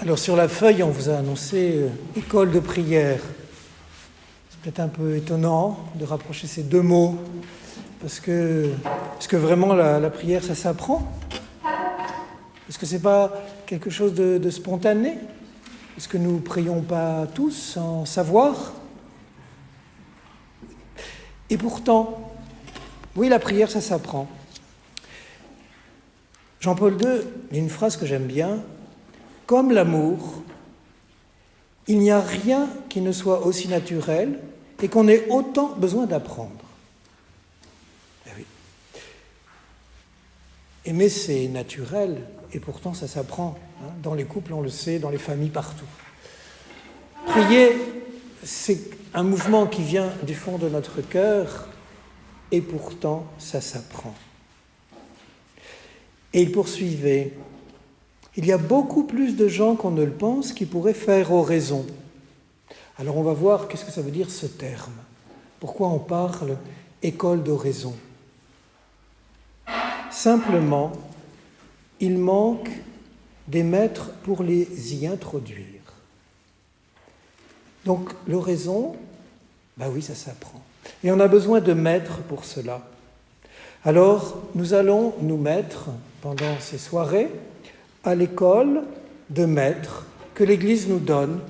Alors sur la feuille, on vous a annoncé école de prière. C'est peut-être un peu étonnant de rapprocher ces deux mots, parce que vraiment la prière, ça s'apprend? Est-ce que c'est pas quelque chose de spontané? Est-ce que nous ne prions pas tous sans savoir? Et pourtant, oui, la prière, ça s'apprend. Jean-Paul II dit une phrase que j'aime bien: comme l'amour, il n'y a rien qui ne soit aussi naturel et qu'on ait autant besoin d'apprendre. Eh oui. Aimer, c'est naturel, et pourtant ça s'apprend. Dans les couples, on le sait, dans les familles, partout. Prier, c'est un mouvement qui vient du fond de notre cœur, et pourtant ça s'apprend. Et il poursuivait: il y a beaucoup plus de gens qu'on ne le pense qui pourraient faire oraison. Alors on va voir qu'est-ce que ça veut dire ce terme. Pourquoi on parle école d'oraison? Simplement, il manque des maîtres pour les y introduire. Donc l'oraison, oui, ça s'apprend. Et on a besoin de maîtres pour cela. Alors nous allons nous mettre pendant ces soirées à l'école de maîtres que l'Église nous donne.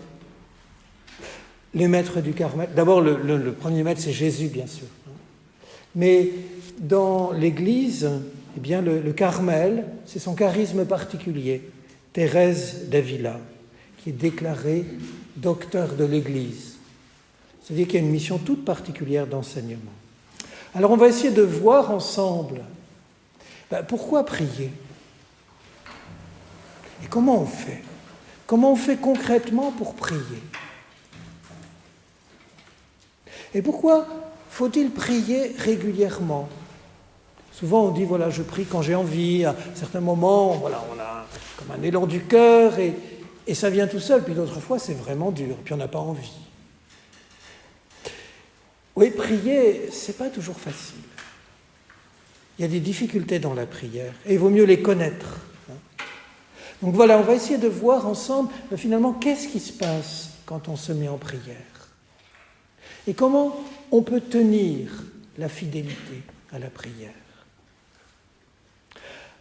Les maîtres du Carmel. D'abord, le premier maître, c'est Jésus, bien sûr. Mais dans l'Église, eh bien, le Carmel, c'est son charisme particulier. Thérèse d'Avila, qui est déclarée docteur de l'Église. C'est-à-dire qu'il y a une mission toute particulière d'enseignement. Alors, on va essayer de voir ensemble pourquoi prier. Et comment on fait? Comment on fait concrètement pour prier? Et pourquoi faut-il prier régulièrement? Souvent on dit, voilà, je prie quand j'ai envie, à certains moments, voilà, on a comme un élan du cœur et ça vient tout seul, puis d'autres fois c'est vraiment dur, puis on n'a pas envie. Oui, prier, c'est pas toujours facile. Il y a des difficultés dans la prière, et il vaut mieux les connaître. Donc voilà, on va essayer de voir ensemble, finalement, qu'est-ce qui se passe quand on se met en prière? Et comment on peut tenir la fidélité à la prière?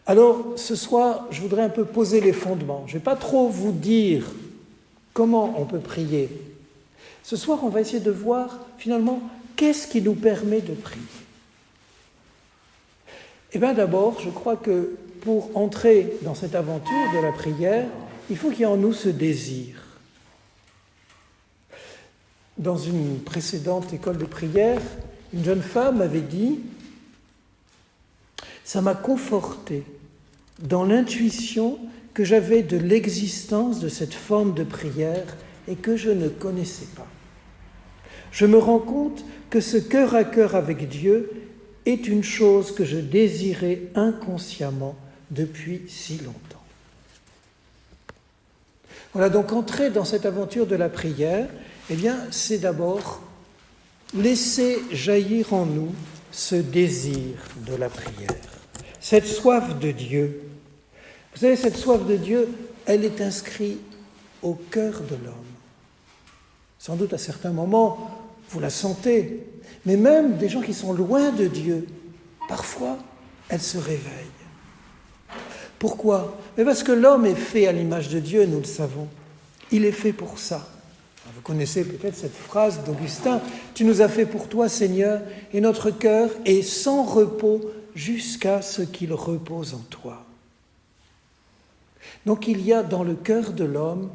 Alors, ce soir, je voudrais un peu poser les fondements. Je ne vais pas trop vous dire comment on peut prier. Ce soir, on va essayer de voir, finalement, qu'est-ce qui nous permet de prier? Eh bien, d'abord, je crois que pour entrer dans cette aventure de la prière, il faut qu'il y ait en nous ce désir. Dans une précédente école de prière, une jeune femme avait dit « Ça m'a conforté dans l'intuition que j'avais de l'existence de cette forme de prière et que je ne connaissais pas. Je me rends compte que ce cœur à cœur avec Dieu est une chose que je désirais inconsciemment depuis si longtemps. » Voilà, donc entrer dans cette aventure de la prière, eh bien, c'est d'abord laisser jaillir en nous ce désir de la prière, cette soif de Dieu. Vous savez, cette soif de Dieu, elle est inscrite au cœur de l'homme. Sans doute à certains moments, vous la sentez, mais même des gens qui sont loin de Dieu, parfois, elle se réveille. Pourquoi? Mais parce que l'homme est fait à l'image de Dieu, nous le savons. Il est fait pour ça. Vous connaissez peut-être cette phrase d'Augustin: « Tu nous as fait pour toi, Seigneur, et notre cœur est sans repos jusqu'à ce qu'il repose en toi. » Donc il y a dans le cœur de l'homme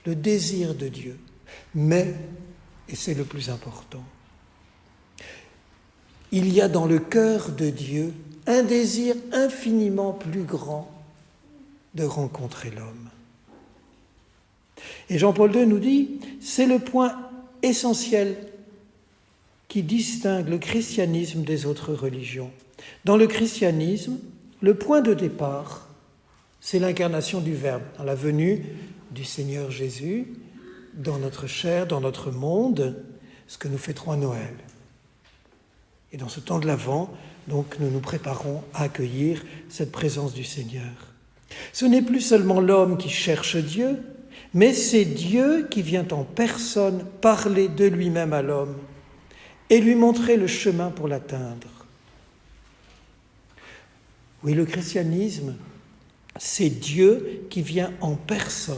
le désir de Dieu. Mais, et c'est le plus important, il y a dans le cœur de Dieu un désir infiniment plus grand de rencontrer l'homme. Et Jean-Paul II nous dit, c'est le point essentiel qui distingue le christianisme des autres religions. Dans le christianisme, le point de départ, c'est l'incarnation du Verbe, dans la venue du Seigneur Jésus, dans notre chair, dans notre monde, ce que nous fêterons à Noël. Et dans ce temps de l'Avent, donc, nous nous préparons à accueillir cette présence du Seigneur. Ce n'est plus seulement l'homme qui cherche Dieu, mais c'est Dieu qui vient en personne parler de lui-même à l'homme et lui montrer le chemin pour l'atteindre. Oui, le christianisme, c'est Dieu qui vient en personne,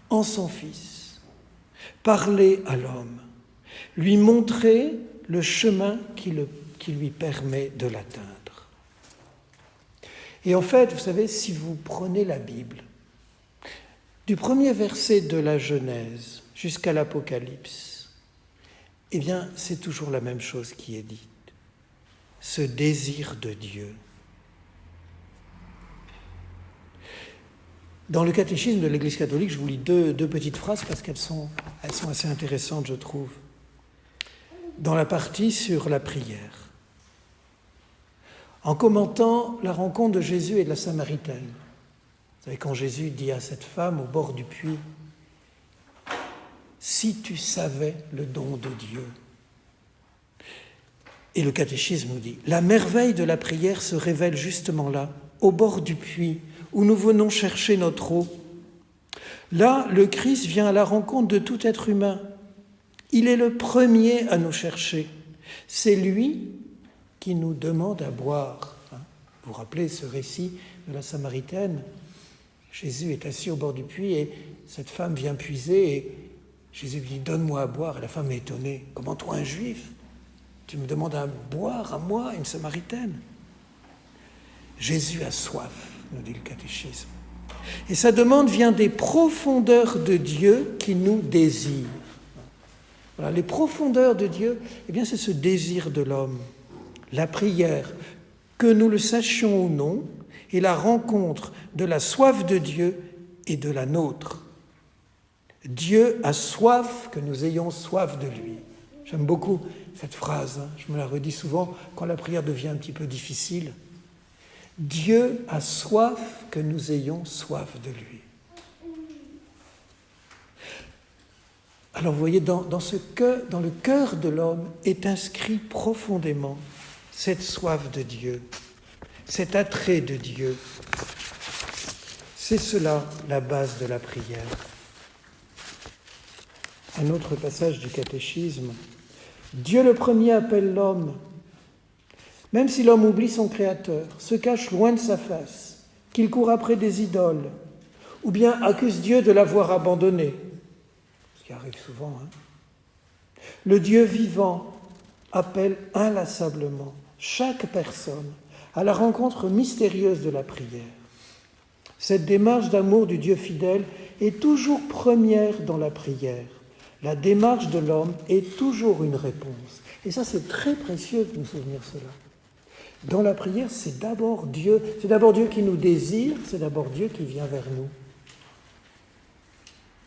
en son Fils, parler à l'homme, lui montrer le chemin qui lui permet de l'atteindre. Et en fait, vous savez, si vous prenez la Bible, du premier verset de la Genèse jusqu'à l'Apocalypse, eh bien, c'est toujours la même chose qui est dite. Ce désir de Dieu. Dans le catéchisme de l'Église catholique, je vous lis deux petites phrases parce qu'elles sont assez intéressantes, je trouve. Dans la partie sur la prière. En commentant la rencontre de Jésus et de la Samaritaine, vous savez, quand Jésus dit à cette femme au bord du puits, « Si tu savais le don de Dieu ». Et le catéchisme nous dit, « La merveille de la prière se révèle justement là, au bord du puits, où nous venons chercher notre eau. Là, le Christ vient à la rencontre de tout être humain. Il est le premier à nous chercher. C'est lui qui nous demande à boire. » Vous vous rappelez ce récit de la Samaritaine ? Jésus est assis au bord du puits et cette femme vient puiser et Jésus lui dit « Donne-moi à boire ». Et la femme est étonnée. « Comment toi, un juif, tu me demandes à boire à moi, une Samaritaine ?» Jésus a soif, nous dit le catéchisme. Et sa demande vient des profondeurs de Dieu qui nous désirent. Voilà, les profondeurs de Dieu, eh bien, c'est ce désir de l'homme. La prière, que nous le sachions ou non, est la rencontre de la soif de Dieu et de la nôtre. Dieu a soif que nous ayons soif de lui. J'aime beaucoup cette phrase, je me la redis souvent quand la prière devient un petit peu difficile. Dieu a soif que nous ayons soif de lui. Alors vous voyez, dans le cœur de l'homme est inscrit profondément cette soif de Dieu, cet attrait de Dieu. C'est cela la base de la prière. Un autre passage du catéchisme. Dieu le premier appelle l'homme, même si l'homme oublie son Créateur, se cache loin de sa face, qu'il court après des idoles, ou bien accuse Dieu de l'avoir abandonné, ce qui arrive souvent. Le Dieu vivant appelle inlassablement chaque personne à la rencontre mystérieuse de la prière. Cette démarche d'amour du Dieu fidèle est toujours première dans la prière. La démarche de l'homme est toujours une réponse. Et ça, c'est très précieux de nous souvenir cela. Dans la prière, c'est d'abord Dieu qui nous désire, c'est d'abord Dieu qui vient vers nous.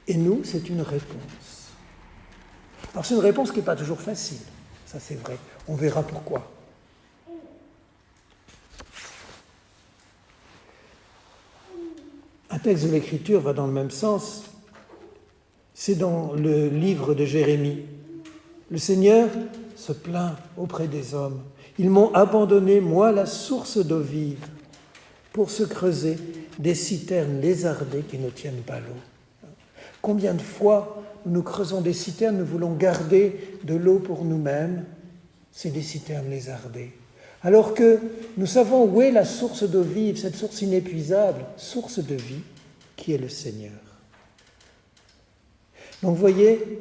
Et nous, c'est une réponse. Alors c'est une réponse qui n'est pas toujours facile, ça c'est vrai. On verra pourquoi. Un texte de l'Écriture va dans le même sens. C'est dans le livre de Jérémie. Le Seigneur se plaint auprès des hommes. Ils m'ont abandonné, moi, la source d'eau vive, pour se creuser des citernes lézardées qui ne tiennent pas l'eau. Combien de fois nous creusons des citernes, nous voulons garder de l'eau pour nous-mêmes, c'est des citernes lézardées. Alors que nous savons où est la source d'eau vive, cette source inépuisable, source de vie, qui est le Seigneur. Donc vous voyez,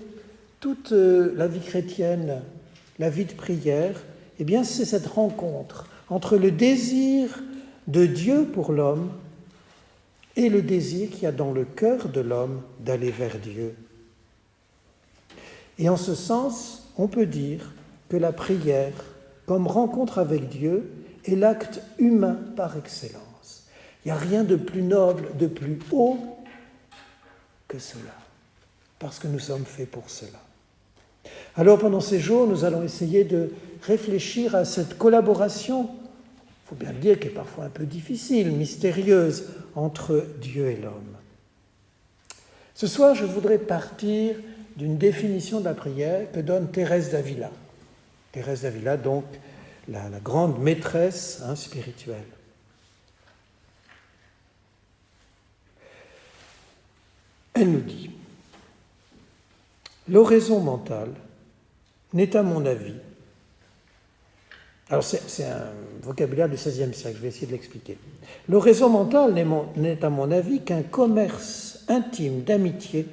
toute la vie chrétienne, la vie de prière, eh bien c'est cette rencontre entre le désir de Dieu pour l'homme et le désir qu'il y a dans le cœur de l'homme d'aller vers Dieu. Et en ce sens, on peut dire que la prière, comme rencontre avec Dieu, est l'acte humain par excellence. Il n'y a rien de plus noble, de plus haut que cela, parce que nous sommes faits pour cela. Alors pendant ces jours, nous allons essayer de réfléchir à cette collaboration, il faut bien le dire, qui est parfois un peu difficile, mystérieuse, entre Dieu et l'homme. Ce soir, je voudrais partir d'une définition de la prière que donne Thérèse d'Avila. Thérèse d'Avila, donc, la grande maîtresse spirituelle. Elle nous dit « L'oraison mentale n'est à mon avis ». Alors c'est un vocabulaire du XVIe siècle, je vais essayer de l'expliquer. « L'oraison mentale n'est à mon avis qu'un commerce intime d'amitié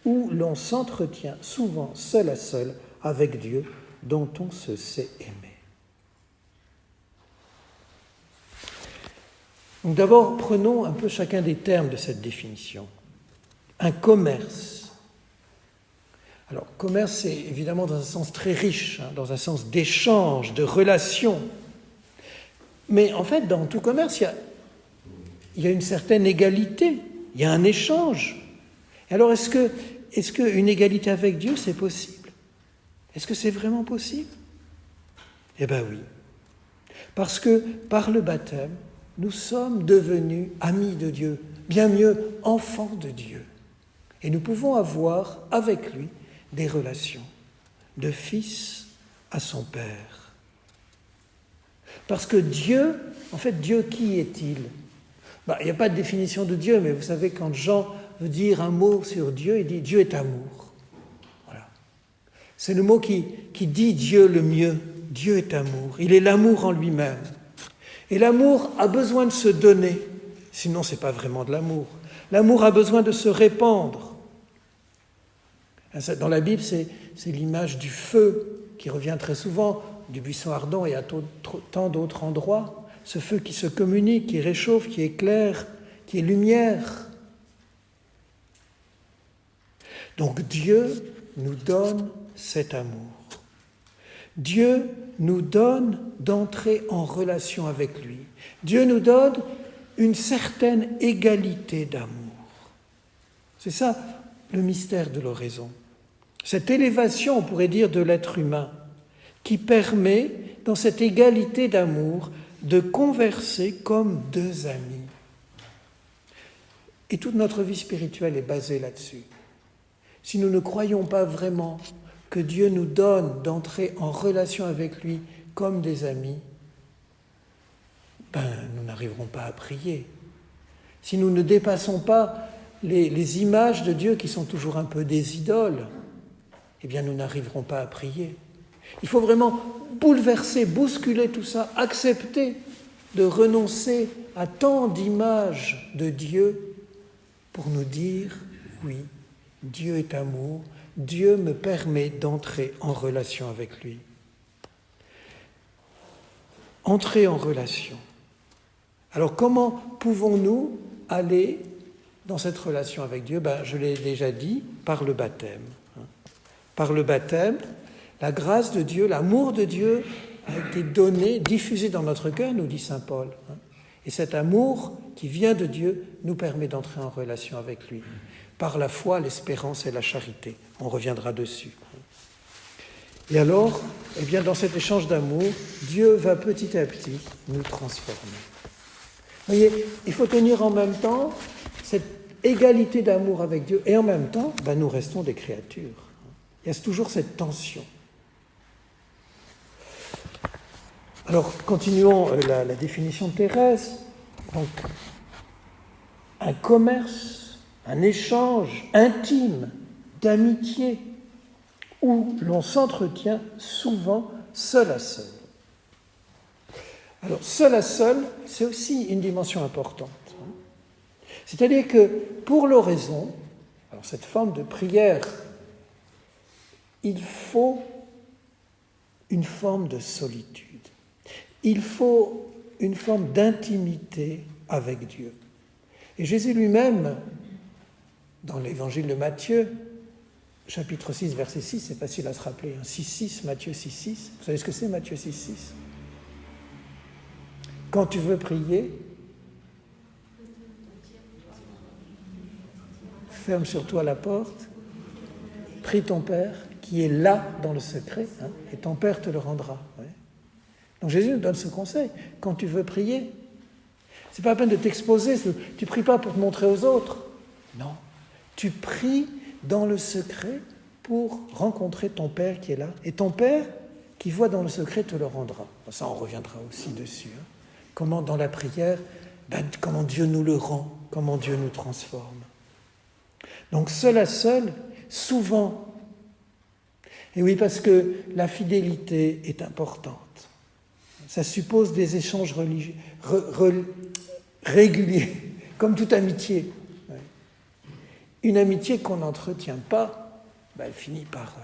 où l'on s'entretient souvent seul à seul avec Dieu dont on se sait aimer. » Donc d'abord, prenons un peu chacun des termes de cette définition. Un commerce. Alors, commerce, c'est évidemment dans un sens très riche, dans un sens d'échange, de relation. Mais en fait, dans tout commerce, il y a une certaine égalité, il y a un échange. Alors, est-ce qu'une égalité avec Dieu, c'est possible? Est-ce que c'est vraiment possible? Eh bien oui. Parce que par le baptême, nous sommes devenus amis de Dieu, bien mieux, enfants de Dieu. Et nous pouvons avoir avec lui des relations de fils à son père. Parce que Dieu, en fait, Dieu, qui est-il? Il n'y a pas de définition de Dieu, mais vous savez, quand Jean veut dire un mot sur Dieu, il dit « Dieu est amour ». Voilà. C'est le mot qui dit Dieu le mieux. Dieu est amour. Il est l'amour en lui-même. Et l'amour a besoin de se donner, sinon ce n'est pas vraiment de l'amour. L'amour a besoin de se répandre. Dans la Bible, c'est l'image du feu qui revient très souvent, du buisson ardent et à tant d'autres endroits. Ce feu qui se communique, qui réchauffe, qui éclaire, qui est lumière. Donc Dieu nous donne cet amour. Dieu nous donne d'entrer en relation avec lui. Dieu nous donne une certaine égalité d'amour. C'est ça le mystère de l'oraison. Cette élévation, on pourrait dire, de l'être humain, qui permet, dans cette égalité d'amour, de converser comme deux amis. Et toute notre vie spirituelle est basée là-dessus. Si nous ne croyons pas vraiment que Dieu nous donne d'entrer en relation avec lui comme des amis, nous n'arriverons pas à prier. Si nous ne dépassons pas les images de Dieu qui sont toujours un peu des idoles, eh bien nous n'arriverons pas à prier. Il faut vraiment bouleverser, bousculer tout ça, accepter de renoncer à tant d'images de Dieu pour nous dire, oui, Dieu est amour, Dieu me permet d'entrer en relation avec lui. Entrer en relation. Alors comment pouvons-nous aller dans cette relation avec Dieu? Je l'ai déjà dit, par le baptême. Par le baptême, la grâce de Dieu, l'amour de Dieu a été donné, diffusé dans notre cœur, nous dit saint Paul. Et cet amour qui vient de Dieu nous permet d'entrer en relation avec lui. Par la foi, l'espérance et la charité. On reviendra dessus. Et alors, dans cet échange d'amour, Dieu va petit à petit nous transformer. Vous voyez, il faut tenir en même temps cette égalité d'amour avec Dieu et en même temps, nous restons des créatures. Il y a toujours cette tension. Alors, continuons la définition de Thérèse. Donc, un commerce, un échange intime d'amitié où l'on s'entretient souvent seul à seul. Alors, seul à seul, c'est aussi une dimension importante. C'est-à-dire que pour l'oraison, alors cette forme de prière, il faut une forme de solitude. Il faut une forme d'intimité avec Dieu. Et Jésus lui-même, dans l'évangile de Matthieu, chapitre 6, verset 6, c'est facile à se rappeler, 6,6, Matthieu 6,6. Vous savez ce que c'est Matthieu 6,6? Quand tu veux prier, ferme sur toi la porte, prie ton Père qui est là dans le secret, et ton Père te le rendra. Ouais. Donc Jésus nous donne ce conseil. Quand tu veux prier, c'est pas la peine de t'exposer, tu pries pas pour te montrer aux autres. Non, tu pries dans le secret pour rencontrer ton Père qui est là. Et ton Père qui voit dans le secret te le rendra. Ça, on reviendra aussi dessus. Comment dans la prière, comment Dieu nous le rend, comment Dieu nous transforme. Donc seul à seul, souvent. Et oui, parce que la fidélité est importante. Ça suppose des échanges religieux, réguliers, comme toute amitié. Une amitié qu'on n'entretient pas, elle finit par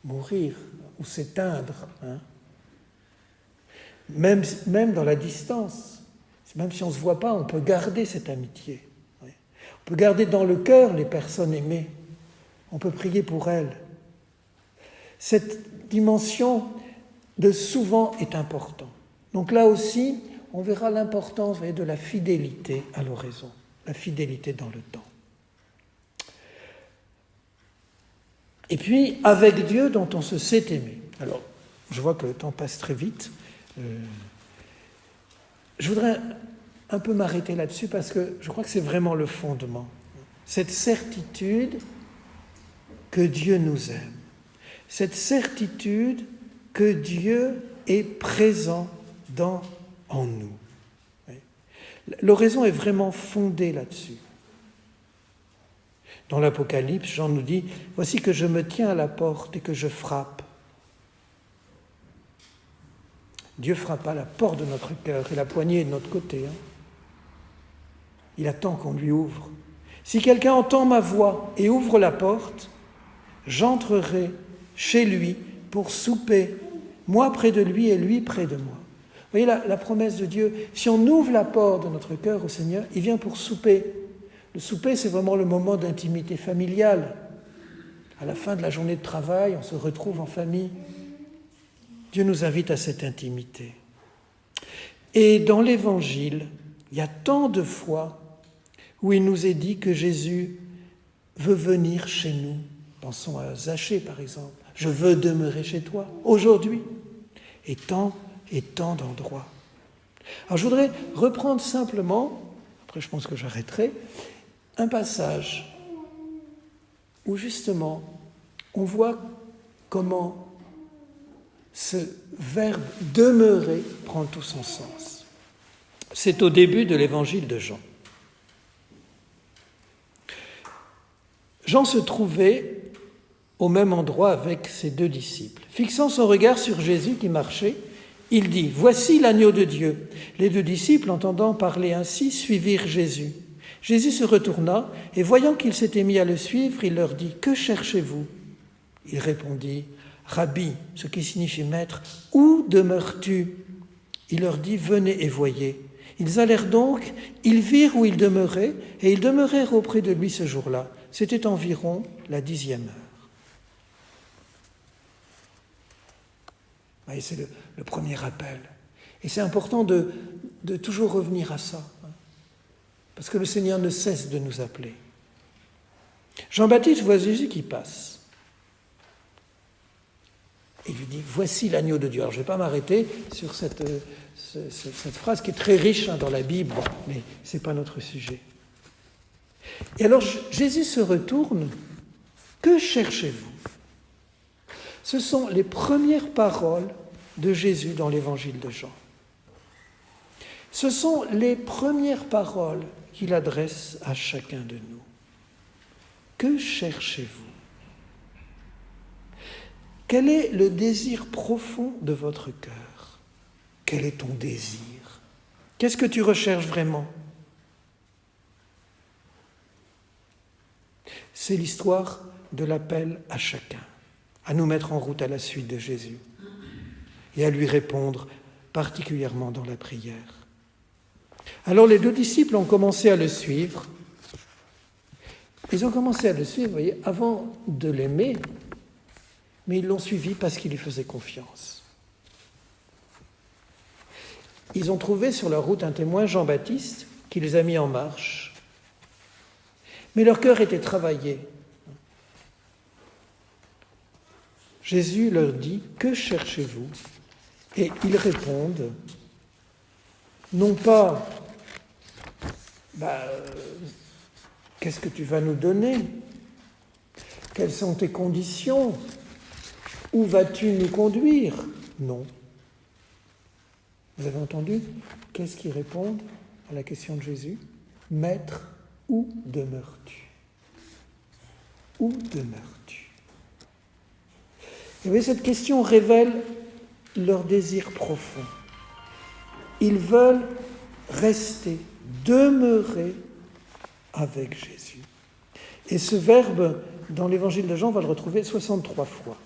mourir ou s'éteindre. Même dans la distance, même si on ne se voit pas, on peut garder cette amitié. On peut garder dans le cœur les personnes aimées. On peut prier pour elles. Cette dimension de souvent est importante. Donc là aussi, on verra l'importance de la fidélité à l'oraison, la fidélité dans le temps. Et puis, avec Dieu dont on se sait aimer. Alors, je vois que le temps passe très vite. Je voudrais un peu m'arrêter là-dessus parce que je crois que c'est vraiment le fondement. Cette certitude que Dieu nous aime. Cette certitude que Dieu est présent en nous. L'oraison est vraiment fondée là-dessus. Dans l'Apocalypse, Jean nous dit « Voici que je me tiens à la porte et que je frappe. » Dieu frappe à la porte de notre cœur et la poignée est de notre côté. Il attend qu'on lui ouvre. Si quelqu'un entend ma voix et ouvre la porte, j'entrerai chez lui pour souper, moi près de lui et lui près de moi. Vous voyez la promesse de Dieu, si on ouvre la porte de notre cœur au Seigneur, il vient pour souper. Le souper, c'est vraiment le moment d'intimité familiale. À la fin de la journée de travail, on se retrouve en famille. Dieu nous invite à cette intimité. Et dans l'Évangile, il y a tant de fois où il nous est dit que Jésus veut venir chez nous. Pensons à Zachée, par exemple. « Je veux demeurer chez toi, aujourd'hui. » Et tant d'endroits. Alors je voudrais reprendre simplement, après je pense que j'arrêterai, un passage où justement on voit comment ce verbe « demeurer » prend tout son sens. C'est au début de l'évangile de Jean. Jean se trouvait au même endroit avec ses 2 disciples. Fixant son regard sur Jésus qui marchait, il dit « Voici l'agneau de Dieu ». Les 2 disciples, entendant parler ainsi, suivirent Jésus. Jésus se retourna et voyant qu'ils s'étaient mis à le suivre, il leur dit « Que cherchez-vous » Il répondit « Rabbi », ce qui signifie « maître, où demeures-tu » Il leur dit « Venez et voyez ». Ils allèrent donc, ils virent où il demeurait, et ils demeurèrent auprès de lui ce jour-là. C'était environ la 10e heure. Et c'est le premier rappel. Et c'est important de toujours revenir à ça, parce que le Seigneur ne cesse de nous appeler. Jean-Baptiste voit Jésus qui passe. Et il lui dit « Voici l'agneau de Dieu ». Alors je ne vais pas m'arrêter sur cette phrase qui est très riche dans la Bible, mais ce n'est pas notre sujet. Et alors Jésus se retourne. « Que cherchez-vous » Ce sont les premières paroles de Jésus dans l'évangile de Jean. Ce sont les premières paroles qu'il adresse à chacun de nous. Que cherchez-vous ? Quel est le désir profond de votre cœur ? Quel est ton désir ? Qu'est-ce que tu recherches vraiment ? C'est l'histoire de l'appel à chacun, à nous mettre en route à la suite de Jésus et à lui répondre particulièrement dans la prière. Alors les 2 disciples ont commencé à le suivre. Ils ont commencé à le suivre, vous voyez, avant de l'aimer, mais ils l'ont suivi parce qu'ils lui faisaient confiance. Ils ont trouvé sur leur route un témoin, Jean-Baptiste, qui les a mis en marche. Mais leur cœur était travaillé. Jésus leur dit « Que cherchez-vous » Et ils répondent non pas qu'est-ce que tu vas nous donner ? Quelles sont tes conditions ? Où vas-tu nous conduire ? Non. Vous avez entendu ? Qu'est-ce qu'ils répondent à la question de Jésus ? Maître, où demeures-tu ? où demeures-tu ? Et vous voyez, cette question révèle leur désir profond. Ils veulent rester, demeurer avec Jésus. Et ce verbe, dans l'évangile de Jean, on va le retrouver 63 fois.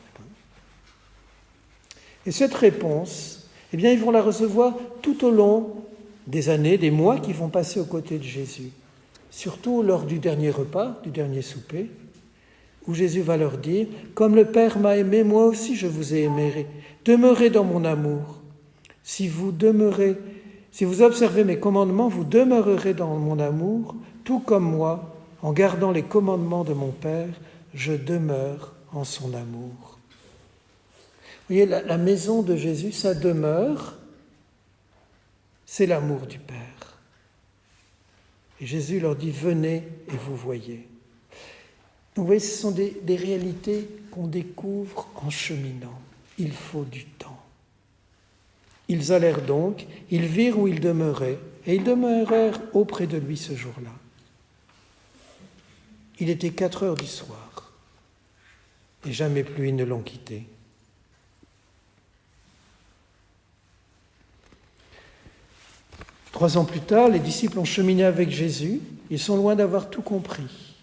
Et cette réponse, eh bien, ils vont la recevoir tout au long des années, des mois qui vont passer aux côtés de Jésus. Surtout lors du dernier repas, du dernier souper, où Jésus va leur dire « Comme le Père m'a aimé, moi aussi je vous ai aimé. Demeurez dans mon amour. Si vous observez mes commandements, vous demeurerez dans mon amour, tout comme moi, en gardant les commandements de mon Père, je demeure en son amour. » Vous voyez, la maison de Jésus, sa demeure, c'est l'amour du Père. Et Jésus leur dit « Venez et vous voyez ». Donc vous voyez, ce sont des réalités qu'on découvre en cheminant. Il faut du temps. Ils allèrent donc, ils virent où il demeurait, et ils demeurèrent auprès de lui ce jour-là. Il était 4 heures du soir, et jamais plus ils ne l'ont quitté. Trois ans plus tard, les disciples ont cheminé avec Jésus. Ils sont loin d'avoir tout compris.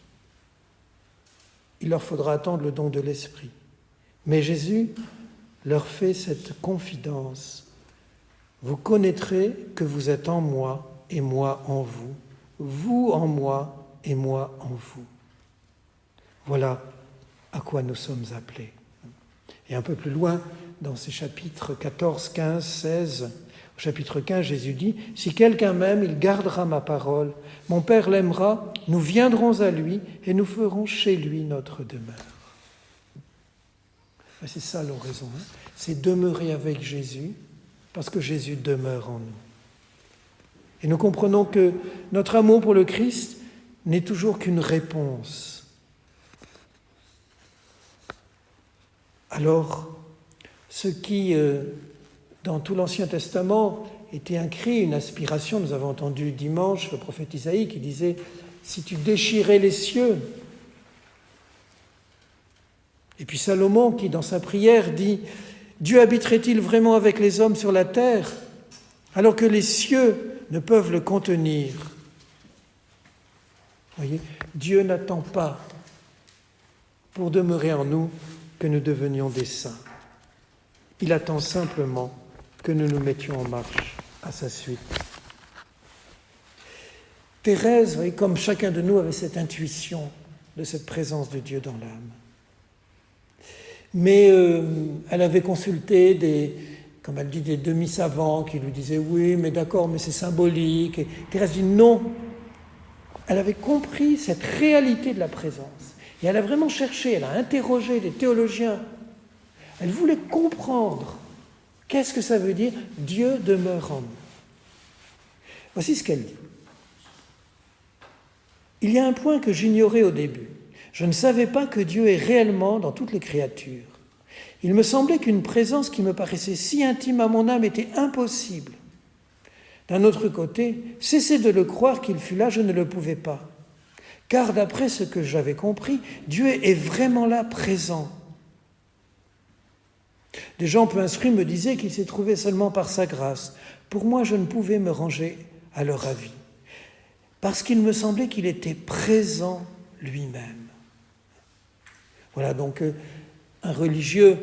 Il leur faudra attendre le don de l'Esprit. Mais Jésus leur fait cette confidence. Vous connaîtrez que vous êtes en moi et moi en vous. Vous en moi et moi en vous. Voilà à quoi nous sommes appelés. Et un peu plus loin, dans ces chapitres 14, 15, 16, au chapitre 15, Jésus dit « Si quelqu'un m'aime, il gardera ma parole. Mon Père l'aimera, nous viendrons à lui et nous ferons chez lui notre demeure. » C'est ça l'oraison, c'est demeurer avec Jésus parce que Jésus demeure en nous. Et nous comprenons que notre amour pour le Christ n'est toujours qu'une réponse. Alors, ce qui, dans tout l'Ancien Testament, était un cri, une aspiration, nous avons entendu dimanche le prophète Isaïe qui disait « Si tu déchirais les cieux », et puis Salomon qui, dans sa prière, dit « Dieu habiterait-il vraiment avec les hommes sur la terre, alors que les cieux ne peuvent le contenir ?» Vous voyez, Dieu n'attend pas, pour demeurer en nous, que nous devenions des saints. Il attend simplement que nous nous mettions en marche à sa suite. Thérèse, vous voyez, comme chacun de nous avait cette intuition de cette présence de Dieu dans l'âme. Mais elle avait consulté comme elle dit, des demi-savants qui lui disaient « Oui, mais d'accord, mais c'est symbolique. » Et Thérèse dit « Non ». Elle avait compris cette réalité de la présence. Et elle a vraiment cherché, elle a interrogé des théologiens. Elle voulait comprendre qu'est-ce que ça veut dire « Dieu demeure en nous ». Voici ce qu'elle dit. « Il y a un point que j'ignorais au début. Je ne savais pas que Dieu est réellement dans toutes les créatures. Il me semblait qu'une présence qui me paraissait si intime à mon âme était impossible. D'un autre côté, cesser de le croire qu'il fût là, je ne le pouvais pas. Car d'après ce que j'avais compris, Dieu est vraiment là, présent. Des gens peu instruits me disaient qu'il s'est trouvé seulement par sa grâce. Pour moi, je ne pouvais me ranger à leur avis, parce qu'il me semblait qu'il était présent lui-même. » Voilà donc un religieux,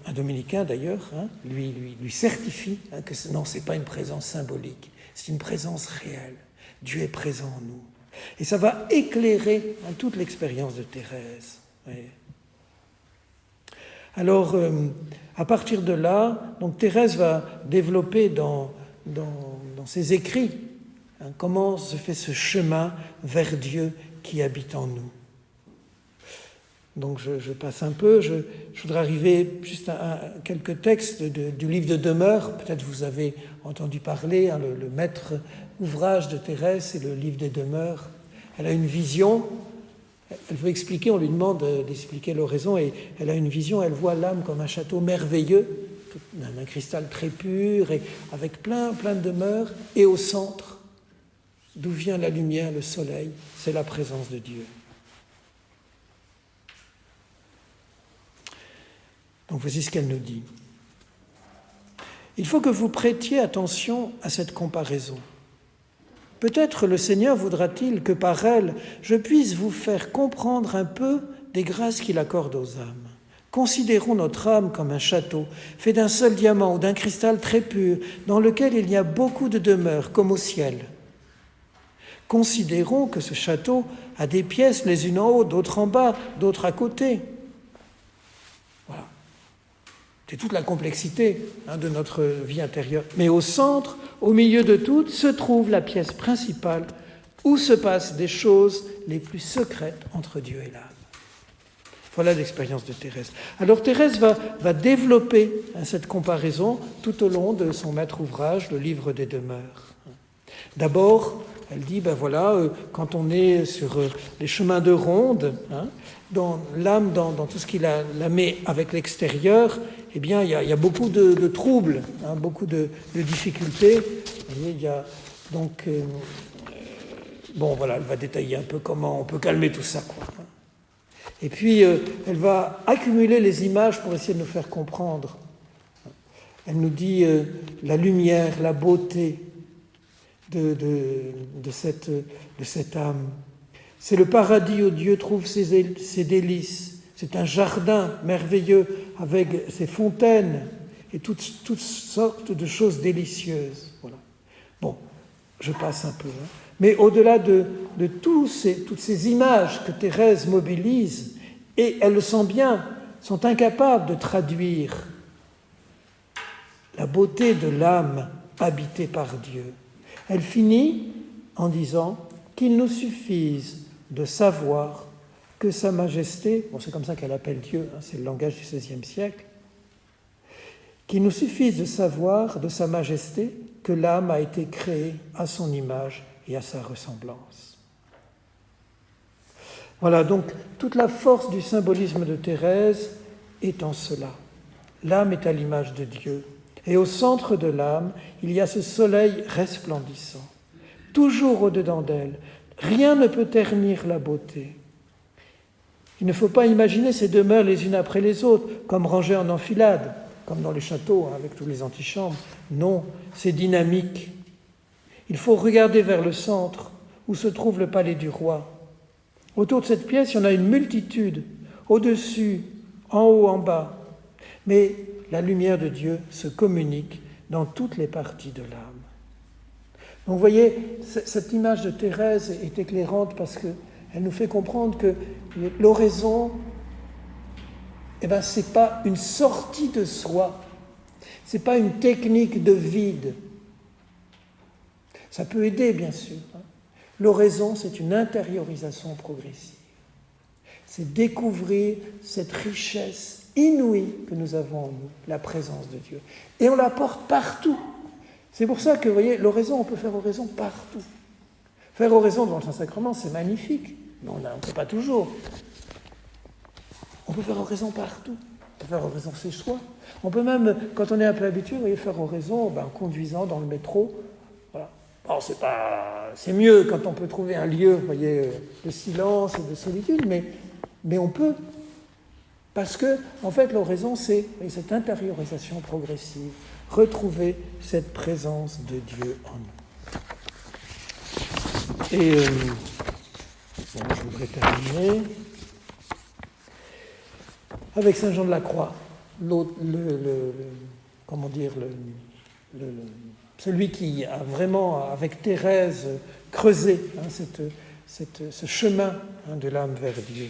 un dominicain d'ailleurs, lui certifie que non, ce n'est pas une présence symbolique, c'est une présence réelle. Dieu est présent en nous. Et ça va éclairer toute l'expérience de Thérèse. Oui. Alors, à partir de là, donc Thérèse va développer dans ses écrits comment se fait ce chemin vers Dieu qui habite en nous. Donc je passe un peu, je voudrais arriver juste à quelques textes du livre de Demeures. Peut-être vous avez entendu parler, le maître ouvrage de Thérèse, c'est le livre des Demeures. Elle a une vision, elle veut expliquer, on lui demande d'expliquer l'oraison, et elle a une vision, elle voit l'âme comme un château merveilleux, un cristal très pur, et avec plein de demeures, et au centre, d'où vient la lumière, le soleil, c'est la présence de Dieu. Donc voici ce qu'elle nous dit. Il faut que vous prêtiez attention à cette comparaison. Peut-être le Seigneur voudra-t-il que par elle, je puisse vous faire comprendre un peu des grâces qu'il accorde aux âmes. Considérons notre âme comme un château, fait d'un seul diamant ou d'un cristal très pur, dans lequel il y a beaucoup de demeures, comme au ciel. Considérons que ce château a des pièces les unes en haut, d'autres en bas, d'autres à côté. Voilà. C'est toute la complexité de notre vie intérieure. Mais au centre, au milieu de toutes, se trouve la pièce principale où se passent des choses les plus secrètes entre Dieu et l'âme. Voilà l'expérience de Thérèse. Alors Thérèse va développer cette comparaison tout au long de son maître ouvrage, le livre des demeures. D'abord, elle dit, quand on est sur les chemins de ronde, dans l'âme, dans tout ce qui la met avec l'extérieur, eh bien, il y a beaucoup de troubles, beaucoup de difficultés. Vous voyez, il y a donc... elle va détailler un peu comment on peut calmer tout ça, quoi. Et puis, elle va accumuler les images pour essayer de nous faire comprendre. Elle nous dit la lumière, la beauté de cette âme. C'est le paradis où Dieu trouve ses délices. C'est un jardin merveilleux avec ses fontaines et toutes sortes de choses délicieuses. Voilà. Bon, je passe un peu. Mais au-delà de toutes ces images que Thérèse mobilise, et elle le sent bien, sont incapables de traduire la beauté de l'âme habitée par Dieu. Elle finit en disant qu'il nous suffise de savoir que Sa Majesté, c'est comme ça qu'elle appelle Dieu, c'est le langage du XVIe siècle, qu'il nous suffise de savoir de Sa Majesté que l'âme a été créée à son image et à sa ressemblance. Voilà, donc toute la force du symbolisme de Thérèse est en cela. L'âme est à l'image de Dieu, et au centre de l'âme, il y a ce soleil resplendissant. Toujours au-dedans d'elle, rien ne peut ternir la beauté. Il ne faut pas imaginer ces demeures les unes après les autres, comme rangées en enfilade, comme dans les châteaux, avec tous les antichambres. Non, c'est dynamique. Il faut regarder vers le centre, où se trouve le palais du roi. Autour de cette pièce, il y en a une multitude, au-dessus, en haut, en bas. Mais la lumière de Dieu se communique dans toutes les parties de l'âme. Donc vous voyez, cette image de Thérèse est éclairante parce qu'elle nous fait comprendre que l'oraison, ce n'est pas une sortie de soi, ce n'est pas une technique de vide. Ça peut aider, bien sûr. L'oraison, c'est une intériorisation progressive. C'est découvrir cette richesse inouïe que nous avons en nous, la présence de Dieu. Et on la porte partout. C'est pour ça que, vous voyez, l'oraison, on peut faire oraison partout. Faire oraison devant le Saint-Sacrement, c'est magnifique, mais on ne peut pas toujours. On peut faire oraison partout. On peut faire oraison chez soi. On peut même, quand on est un peu habitué, vous voyez, faire oraison en conduisant dans le métro. Voilà. Alors, c'est mieux quand on peut trouver un lieu, vous voyez, de silence et de solitude, mais on peut. Parce que, en fait, l'oraison, c'est cette intériorisation progressive, retrouver cette présence de Dieu en nous. Et je voudrais terminer avec Saint Jean de la Croix, celui qui a vraiment, avec Thérèse, creusé ce chemin de l'âme vers Dieu.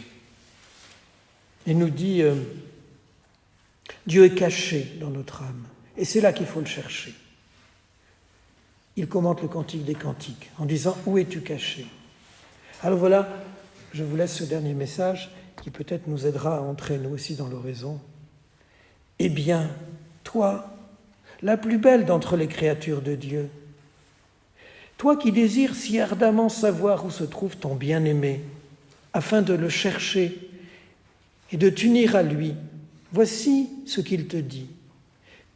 Il nous dit Dieu est caché dans notre âme, et c'est là qu'il faut le chercher. Il commente le Cantique des Cantiques en disant « Où es-tu caché ?» Alors voilà, je vous laisse ce dernier message qui peut-être nous aidera à entrer nous aussi dans l'oraison. Eh bien, toi, la plus belle d'entre les créatures de Dieu, toi qui désires si ardemment savoir où se trouve ton bien-aimé, afin de le chercher et de t'unir à lui, voici ce qu'il te dit.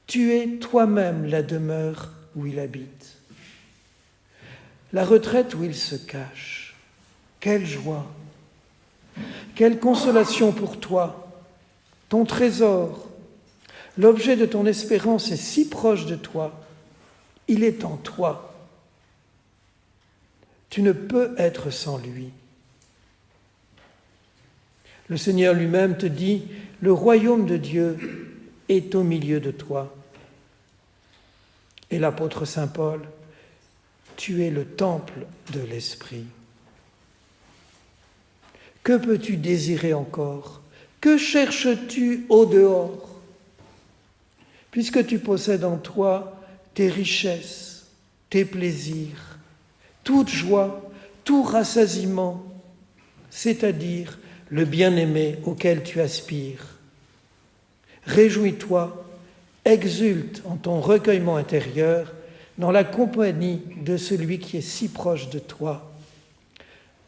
Tu es toi-même la demeure où il habite, la retraite où il se cache. Quelle joie, quelle consolation pour toi, ton trésor, L'objet de ton espérance est si proche de toi, il est en toi. Tu ne peux être sans lui. Le Seigneur lui-même te dit, le royaume de Dieu est au milieu de toi. Et l'apôtre Saint Paul, tu es le temple de l'Esprit. Que peux-tu désirer encore? Que cherches-tu au dehors? Puisque tu possèdes en toi tes richesses, tes plaisirs, toute joie, tout rassasiement, c'est-à-dire le bien-aimé auquel tu aspires. Réjouis-toi, exulte en ton recueillement intérieur dans la compagnie de celui qui est si proche de toi.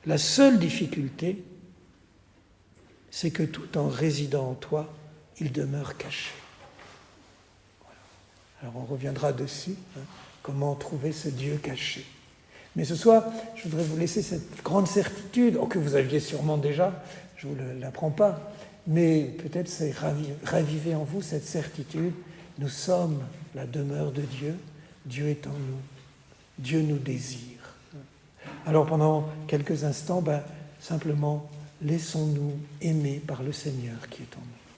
La seule difficulté, c'est que tout en résidant en toi, il demeure caché. Voilà. Alors on reviendra dessus, comment trouver ce Dieu caché. Mais ce soir, je voudrais vous laisser cette grande certitude, que vous aviez sûrement déjà, je ne vous l'apprends pas, mais peut-être c'est raviver en vous cette certitude. Nous sommes la demeure de Dieu, Dieu est en nous, Dieu nous désire. Alors pendant quelques instants, simplement laissons-nous aimer par le Seigneur qui est en nous.